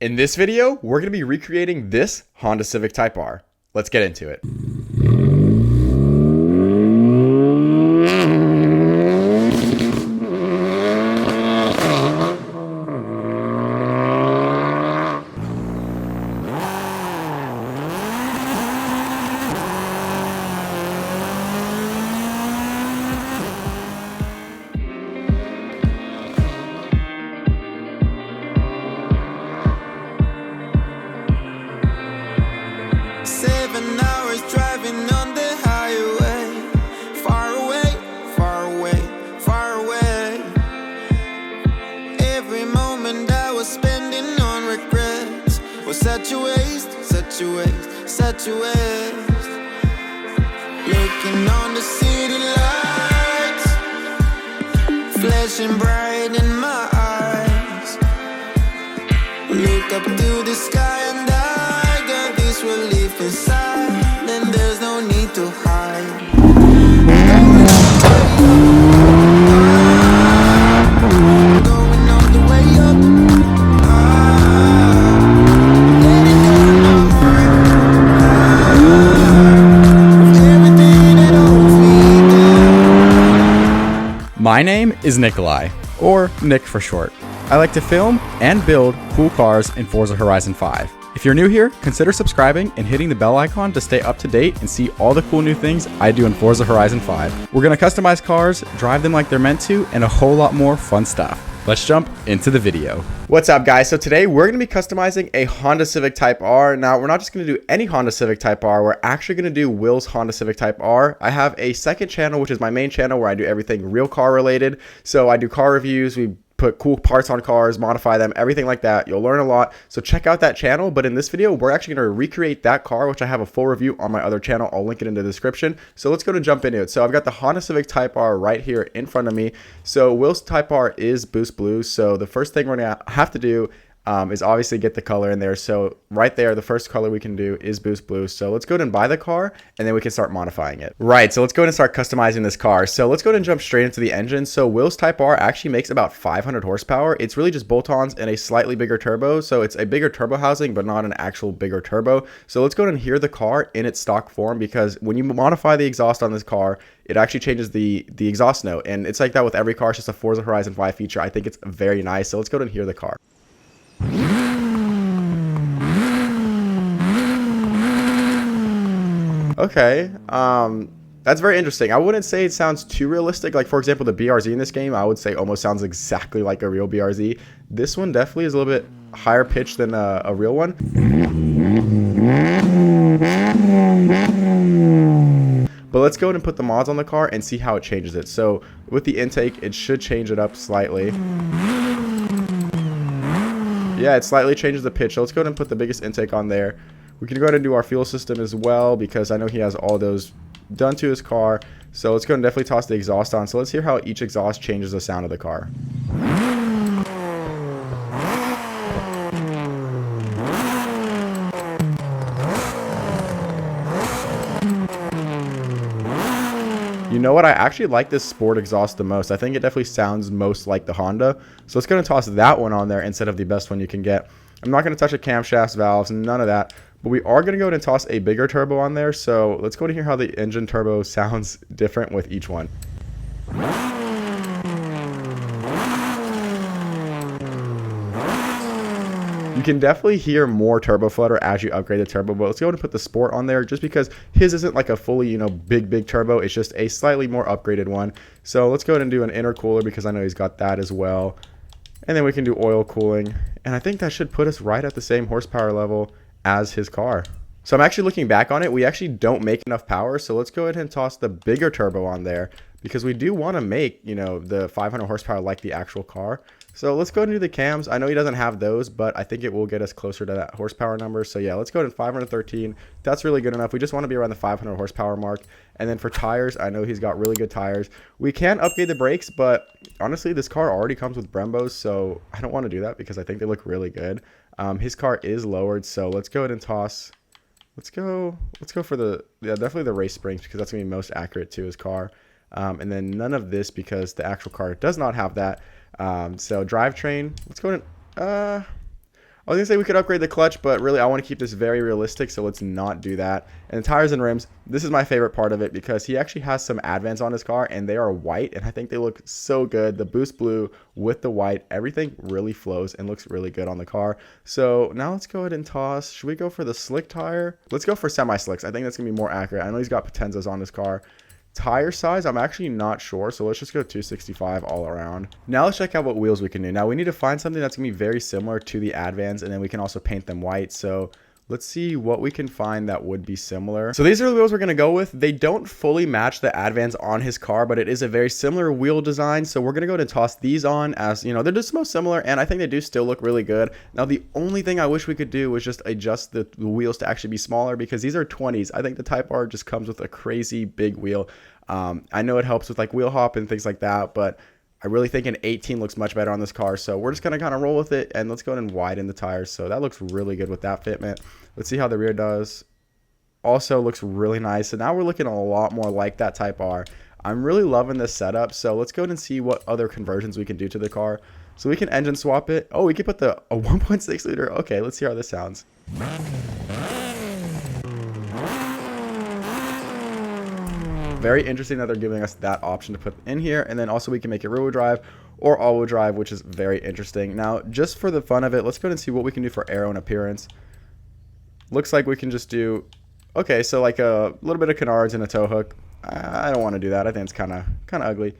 In this video, we're going to be recreating this Honda Civic Type R. Let's get into it. Such a waste. Looking on the city lights, flashing bright in my eyes. Look up to the sky and I got this relief inside, and there's no need to hide. Going all the way up. My name is Nikolai, or Nick for short. I like to film and build cool cars in Forza Horizon 5. If you're new here, consider subscribing and hitting the bell icon to stay up to date and see all the cool new things I do in Forza Horizon 5. We're going to customize cars, drive them like they're meant to, and a whole lot more fun stuff. Let's jump into the video. What's up, guys? So today we're going to be customizing a Honda Civic Type R. Now, we're not just going to do any Honda Civic Type R. We're actually going to do Will's Honda Civic Type R. I have a second channel, which is my main channel, where I do everything real car related. So I do car reviews. We put cool parts on cars, modify them, everything like that. You'll learn a lot. So check out that channel. But in this video, we're actually going to recreate that car, which I have a full review on my other channel. I'll link it in the description. So let's go and jump into it. So I've got the Honda Civic Type R right here in front of me. So Will's Type R is Boost Blue. So the first thing we're going to have to do is obviously get the color in there. So right there, the first color we can do is Boost Blue. So let's go ahead and buy the car, and then we can start modifying it. Right, so let's go ahead and start customizing this car. So let's go ahead and jump straight into the engine. So Will's Type R actually makes about 500 horsepower. It's really just bolt-ons and a slightly bigger turbo. So it's a bigger turbo housing, but not an actual bigger turbo. So let's go ahead and hear the car in its stock form, because when you modify the exhaust on this car, it actually changes the exhaust note. And it's like that with every car. It's just a Forza Horizon 5 feature. I think it's very nice. So let's go ahead and hear the car. Okay, that's very interesting. I wouldn't say it sounds too realistic. Like, for example, the BRZ in this game, I would say almost sounds exactly like a real BRZ. This one definitely is a little bit higher pitched than a real one. But let's go ahead and put the mods on the car and see how it changes it. So with the intake, it should change it up slightly. Yeah, it slightly changes the pitch. So let's go ahead and put the biggest intake on there. We can go ahead and do our fuel system as well, because I know he has all those done to his car. So let's go and definitely toss the exhaust on. So let's hear how each exhaust changes the sound of the car. You know what? I actually like this sport exhaust the most. I think it definitely sounds most like the Honda. So let's go and toss that one on there instead of the best one you can get. I'm not going to touch the camshafts, valves, none of that. But we are going to go ahead and toss a bigger turbo on there. So let's go to hear how the engine turbo sounds different with each one. You can definitely hear more turbo flutter as you upgrade the turbo, but let's go ahead and put the sport on there, just because his isn't like a fully, big turbo. It's just a slightly more upgraded one. So let's go ahead and do an intercooler, because I know he's got that as well. And then we can do oil cooling. And I think that should put us right at the same horsepower level as his car. So I'm actually looking back on it. We actually don't make enough power. So let's go ahead and toss the bigger turbo on there, because we do want to make, the 500 horsepower like the actual car. So let's go ahead and do the cams. I know he doesn't have those, but I think it will get us closer to that horsepower number. So yeah, let's go ahead and 513. That's really good enough. We just want to be around the 500 horsepower mark. And then for tires, I know he's got really good tires. We can upgrade the brakes, but honestly, this car already comes with Brembos, so I don't want to do that because I think they look really good. His car is lowered, so let's go ahead and toss. Let's go for the, definitely the race springs, because that's going to be most accurate to his car. And then none of this, because the actual car does not have that. So drivetrain, let's go ahead and, I was gonna say we could upgrade the clutch, but really I want to keep this very realistic, so let's not do that. And the tires and rims, this is my favorite part of it because he actually has some Advans on his car and they are white and I think they look so good. The boost blue with the white, everything really flows and looks really good on the car. So now let's go ahead and toss. Should we go for the slick tire? Let's go for semi-slicks. I think that's gonna be more accurate. I know he's got Potenzas on his car. Tire size, I'm actually not sure, so let's just go 265 all around. Now let's check out what wheels we can do. Now we need to find something that's gonna be very similar to the Advans, and then we can also paint them white. So let's see what we can find that would be similar. So these are the wheels we're going to go with. They don't fully match the Advans on his car, but it is a very similar wheel design. So we're going to go ahead and toss these on, as you know, they're just most similar, and I think they do still look really good. Now the only thing I wish we could do was just adjust the wheels to actually be smaller, because these are 20s. I think the Type R just comes with a crazy big wheel. I know it helps with like wheel hop and things like that, but I really think an 18 looks much better on this car. So we're just going to kind of roll with it, and let's go ahead and widen the tires. So that looks really good with that fitment. Let's see how the rear does. Also looks really nice. So now we're looking a lot more like that Type R. I'm really loving this setup. So let's go ahead and see what other conversions we can do to the car. So we can engine swap it. Oh, we can put a 1.6 liter. Okay, let's see how this sounds. Very interesting that they're giving us that option to put in here. And then also we can make it rear-wheel drive or all-wheel drive, which is very interesting. Now, just for the fun of it, let's go ahead and see what we can do for aero and appearance. Looks like we can just do, okay, so like a little bit of canards and a tow hook. I don't want to do that. I think it's kind of ugly.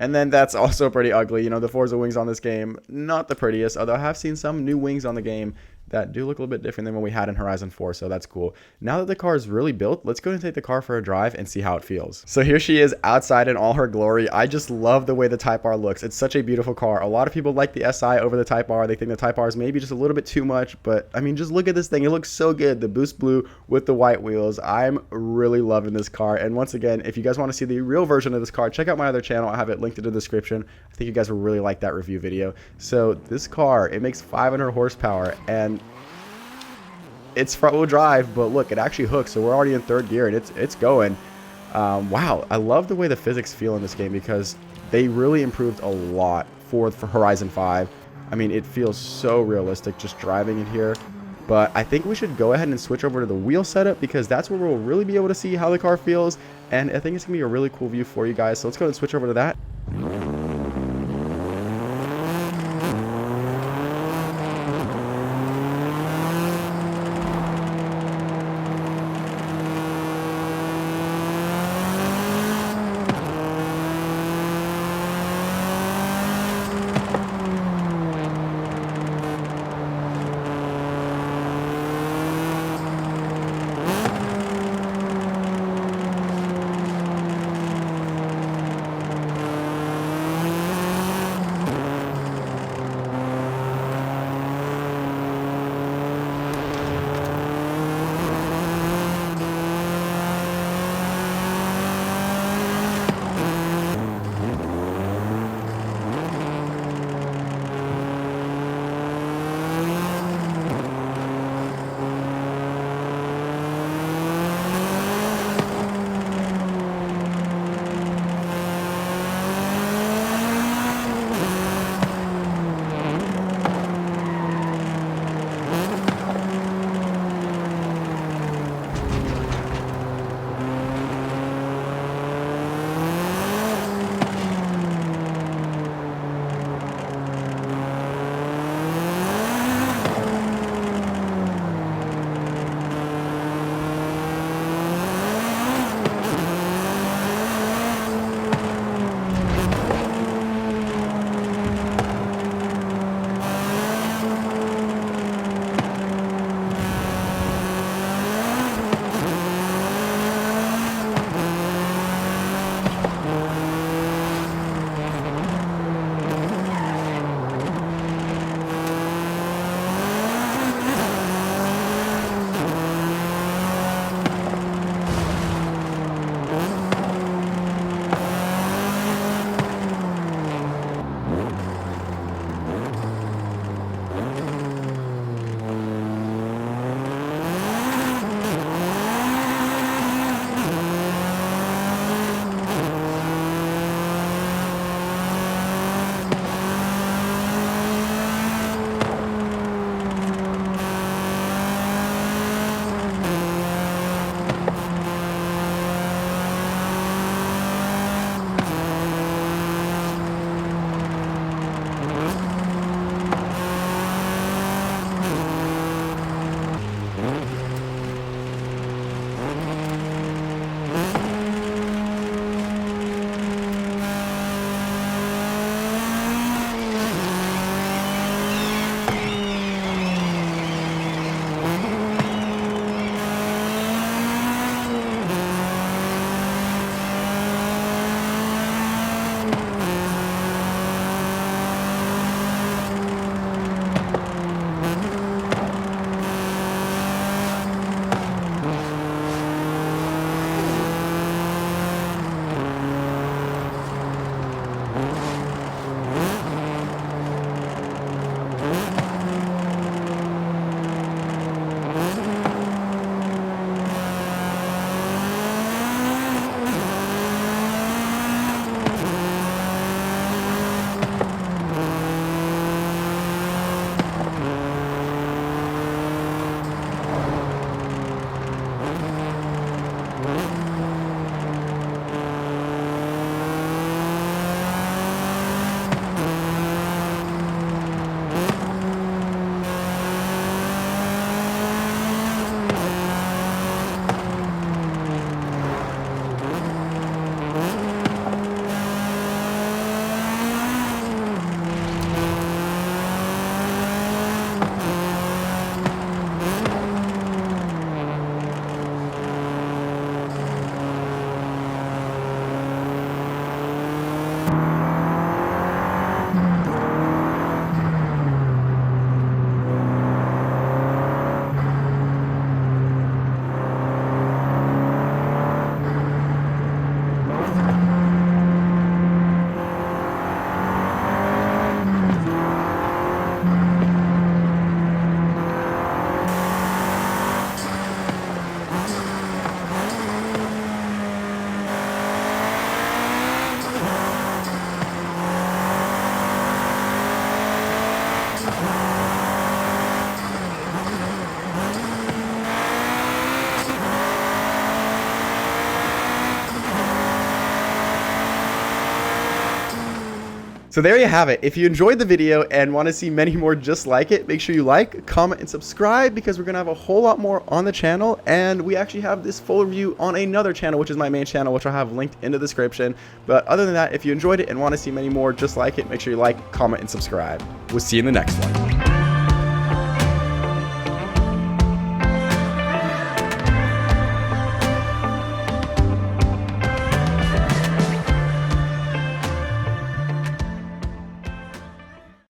And then that's also pretty ugly. You know, the Forza wings on this game, not the prettiest, although I have seen some new wings on the game that do look a little bit different than what we had in Horizon 4, so that's cool. Now that the car is really built, let's go ahead and take the car for a drive and see how it feels. So here she is outside in all her glory. I just love the way the Type R looks. It's such a beautiful car. A lot of people like the SI over the Type R. They think the Type R is maybe just a little bit too much, but I mean, just look at this thing. It looks so good. The boost blue with the white wheels. I'm really loving this car. And once again, if you guys want to see the real version of this car, check out my other channel. I have it linked in the description. I think you guys will really like that review video. So this car, it makes 500 horsepower and it's front-wheel drive, but look, it actually hooks, so we're already in third gear and it's going. Wow, I love the way the physics feel in this game because they really improved a lot for Horizon 5. I mean, it feels so realistic just driving in here. But I think we should go ahead and switch over to the wheel setup because that's where we'll really be able to see how the car feels, and I think it's gonna be a really cool view for you guys. So let's go ahead and switch over to that. So there you have it. If you enjoyed the video and want to see many more just like it, make sure you like, comment, and subscribe, because we're going to have a whole lot more on the channel. And we actually have this full review on another channel, which is my main channel, which I'll have linked in the description. But other than that, if you enjoyed it and want to see many more just like it, make sure you like, comment, and subscribe. We'll see you in the next one.